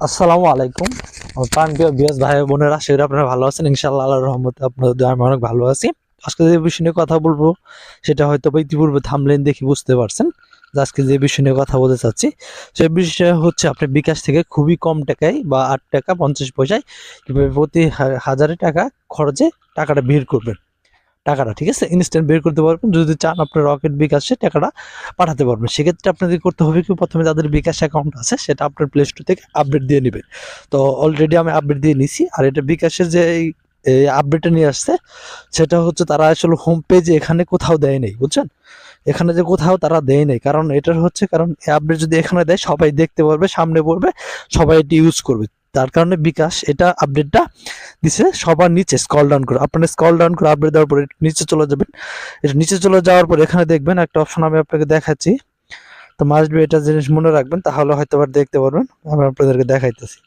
আসসালামু আলাইকুম। আমার প্রাণপ্রিয় বিয়াস ভাই বোনেরা, আশা করি আপনারা ভালো আছেন। ইনশাআল্লাহ আল্লাহর রহমতে আপনাদের দোয়ায় আমি অনেক ভালো আছি। আজকে যে বিষয় নিয়ে কথা বলবো সেটা হয়তো বা ইতিপূর্বে থাম্বনেইল দেখে বুঝতে পারছেন যে আজকে যে বিষয় নিয়ে কথা বলতে চাচ্ছি সেই বিষয় হচ্ছে আপনি বিকাশ থেকে খুবই কম টাকায় বা 8 টাকা 50 পয়সায় কিভাবে প্রতি হাজারে টাকা খরচে টাকাটা বের করবেন। টাকাটা ঠিক আছে ইনস্ট্যান্ট বের করতে পারবেন। যদি চান আপনার রকেট বিকাশে টাকাটা পাঠাতে পারবেন। সেক্ষেত্রে আপনাদের করতে হবে কি, প্রথমে যাদের বিকাশ অ্যাকাউন্ট আছে সেটা আপনার প্লে স্টোর থেকে আপডেট দিয়ে নেবেন। তো অলরেডি আমি আপডেট দিয়ে নিছি। আর এটা বিকাশের যে এই আপডেটটা নিয়ে আসছে সেটা হচ্ছে তারা আসলে হোম পেজে এখানে কোথাও দেয় নাই, বুঝছেন? এখানে যে কোথাও তারা দেয় নাই, কারণ এটার হচ্ছে কারণ এই আপডেট যদি এখানে দেয় সবাই দেখতে পারবে, সামনে পড়বে, সবাই এটি ইউজ করবে। তার কারণে বিকাশ এটা আপডেটটা দিছে সবার নিচে স্ক্রল ডাউন করে। আপনারা স্ক্রল ডাউন করে আপডেট দেওয়ার পরে নিচে চলে যাবেন। এটা নিচে চলে যাওয়ার পর এখানে দেখবেন একটা অপশন আমি আপনাকে দেখাচ্ছি। তো মাস্ট বি এটা জিনিস মনে রাখবেন, তাহলে হয়তো আবার দেখতে পারবেন। আমি আপনাদেরকে দেখাইতেছি,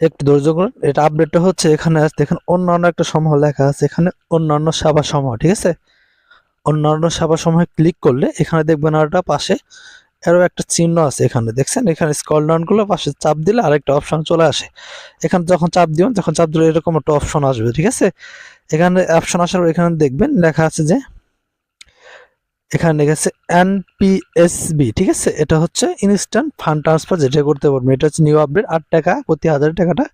একটু ধৈর্য করুন। এটা আপডেটটা হচ্ছে এখানে আছে, দেখেন অন্যান্য একটা সমূহ লেখা আছে এখানে, অন্যান্য সেবা সমূহ, ঠিক আছে? অন্যান্য সেবা সমূহে ক্লিক করলে এখানে দেখবেন আরটা পাশে আরো একটা চিহ্ন আছে, এখানে দেখছেন? এখানে স্ক্রল ডাউন করলে পাশে চাপ দিলে আরেকটা অপশন চলে আসে। এখানে যখন চাপ দিবেন, যখন চাপ দিলে এরকম একটা অপশন আসবে, ঠিক আছে? এখানে অপশন আসার পর এখানে দেখবেন লেখা আছে যে এখানে লেখা আছে এনপিএসবি, ঠিক আছে? এটা হচ্ছে ইনস্ট্যান্ট ফান্ড ট্রান্সফার, যেটা করতে পারবেন। এটা হচ্ছে নিউ আপডেট। 8 টাকা প্রতি হাজার টাকাটা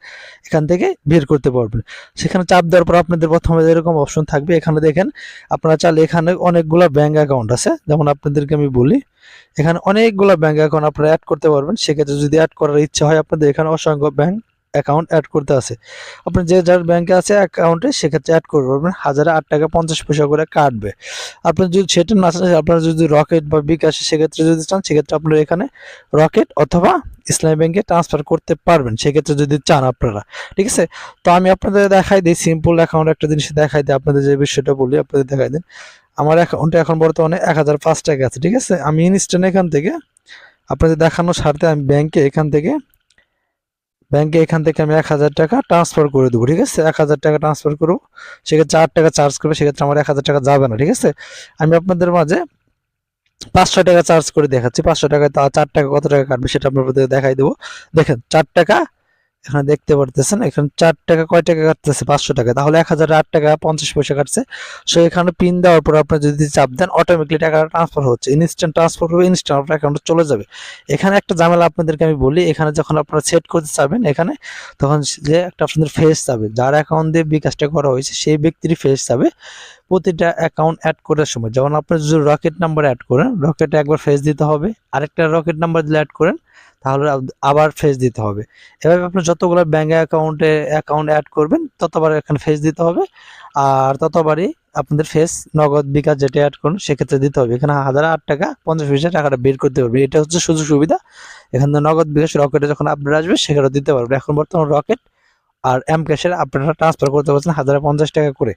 এখান থেকে বের করতে পারবেন। সেখানে চাপ দেওয়ার পর আপনাদের প্রথমে এরকম অপশন থাকবে। এখানে দেখেন আপনারা চাইলে এখানে অনেকগুলো ব্যাংক অ্যাকাউন্ট আছে, যেমন আপনাদেরকে আমি বলি এখানে অনেকগুলো ব্যাংক অ্যাকাউন্ট আপনারা অ্যাড করতে পারবেন। সেক্ষেত্রে যদি অ্যাড করার ইচ্ছা হয় আপনাদের, এখানে অসংখ্য ব্যাংক অ্যাকাউন্ট অ্যাড করতে আছে। আপনি যে যার ব্যাংকে আছে অ্যাকাউন্টে সেক্ষেত্রে অ্যাড করতে পারবেন। হাজারে 8 টাকা 50 পয়সা করে কাটবে। আপনি যদি সেটা না চান, আপনারা যদি রকেট বা বিকাশে সেক্ষেত্রে যদি চান, সেক্ষেত্রে আপনারা এখানে রকেট অথবা ইসলামী ব্যাংকে ট্রান্সফার করতে পারবেন, সেক্ষেত্রে যদি চান আপনারা, ঠিক আছে? তো আমি আপনাদের দেখাই দিই সিম্পল অ্যাকাউন্ট একটা জিনিস দেখাই দিই, আপনাদের যে বিষয়টা বলি আপনাদের দেখাই দিন। আমার অ্যাকাউন্টে এখন বর্তমানে 1005 টাকা আছে, ঠিক আছে? আমি ইনস্ট্যান্ট এখান থেকে আপনাদের দেখানোর স্বার্থে আমি ব্যাংকে এখান থেকে আমি 1000 টাকা ট্রান্সফার করে দেবো, ঠিক আছে? 1000 টাকা ট্রান্সফার করবো, সেক্ষেত্রে 8 টাকা চার্জ করবে, সেক্ষেত্রে আমার 1000 টাকা যাবে না, ঠিক আছে? আমি আপনাদের মাঝে 500 টাকা চার্জ করে দেখাচ্ছি। 500 টাকায় তা 4 টাকা কত টাকা কাটবে সেটা আপনাদের দেখাই দেবো। দেখেন 4 টাকা এখানে দেখতে পারতেছেন, এখানে 4 টাকা কয় টাকা কাটতেছে? 500 টাকা। তাহলে 1008 টাকা 50 পয়সা কাটছে। সো এখানে পিন দেওয়ার পর আপনি যদি চাপ দেন অটোমেটিকলি টাকাটা ট্রান্সফার হচ্ছে, ইনস্ট্যান্ট ট্রান্সফার হবে, ইনস্ট্যান্ট আপনার অ্যাকাউন্টে চলে যাবে। এখানে একটা ঝামেলা আপনাদেরকে আমি বলি, এখানে যখন আপনারা সেট করতে চাবেন এখানে, তখন যে একটা আপনাদের ফেস চাবে, যার অ্যাকাউন্ট দিয়ে বিকাশটা করা হয়েছে সেই ব্যক্তির ফেস চাবে প্রতিটা অ্যাকাউন্ট অ্যাড করার সময়। যেমন আপনি যদি রকেট নাম্বার অ্যাড করেন, রকেটে একবার ফেস দিতে হবে, আরেকটা রকেট নাম্বার দিলে অ্যাড করেন তাহলে আবার ফেস দিতে হবে। এভাবে আপনি যতগুলো ব্যাঙ্ক অ্যাকাউন্ট অ্যাড করবেন ততবার এখানে ফেস দিতে হবে, আর ততবারই আপনাদের ফেস নগদ বিকাশ যেটা অ্যাড করুন সেক্ষেত্রে দিতে হবে। এখানে 1008 টাকা 50 পয়সা টাকাটা বের করতে পারবে, এটা হচ্ছে সুযোগ সুবিধা। এখানে নগদ বিকাশ রকেটে যখন আপডেট আসবে সেখানে দিতে পারবে। এখন বর্তমানে রকেট আর এম ক্যাশের আপনারা ট্রান্সফার করতে পারছেন 1050 টাকা করে।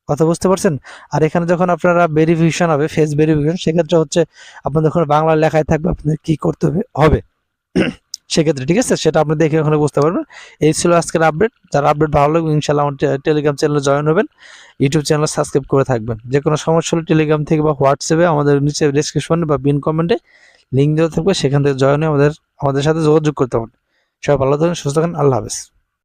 কথা বুঝতে পারছেন? আর এখানে যখন আপনারা ভেরিফিকেশন হবে, ফেস ভেরিফিকেশন, সেক্ষেত্রে হচ্ছে আপনাদের ওখানে বাংলা লেখায় থাকবে আপনাদের কি করতে হবে সেক্ষেত্রে, ঠিক আছে? সেটা আপনি দেখে ওখানে বুঝতে পারবেন। এই ছিল আজকের আপডেট। যারা আপডেট ভালো লাগবে ইনশাআল্লাহ আমার টেলিগ্রাম চ্যানেলে জয়েন হবেন, ইউটিউব চ্যানেল সাবস্ক্রাইব করে থাকবেন। যে কোনো সমস্যা হলে টেলিগ্রাম থেকে বা হোয়াটসঅ্যাপে আমাদের নিচে ডেসক্রিপশনে বা পিন কমেন্টে লিঙ্ক দেওয়া থাকবে, সেখান থেকে জয়েন হয়ে আমাদের সাথে যোগাযোগ করতে পারেন। সবাই ভালো থাকেন, সুস্থ থাকেন, আল্লাহ হাফেজ।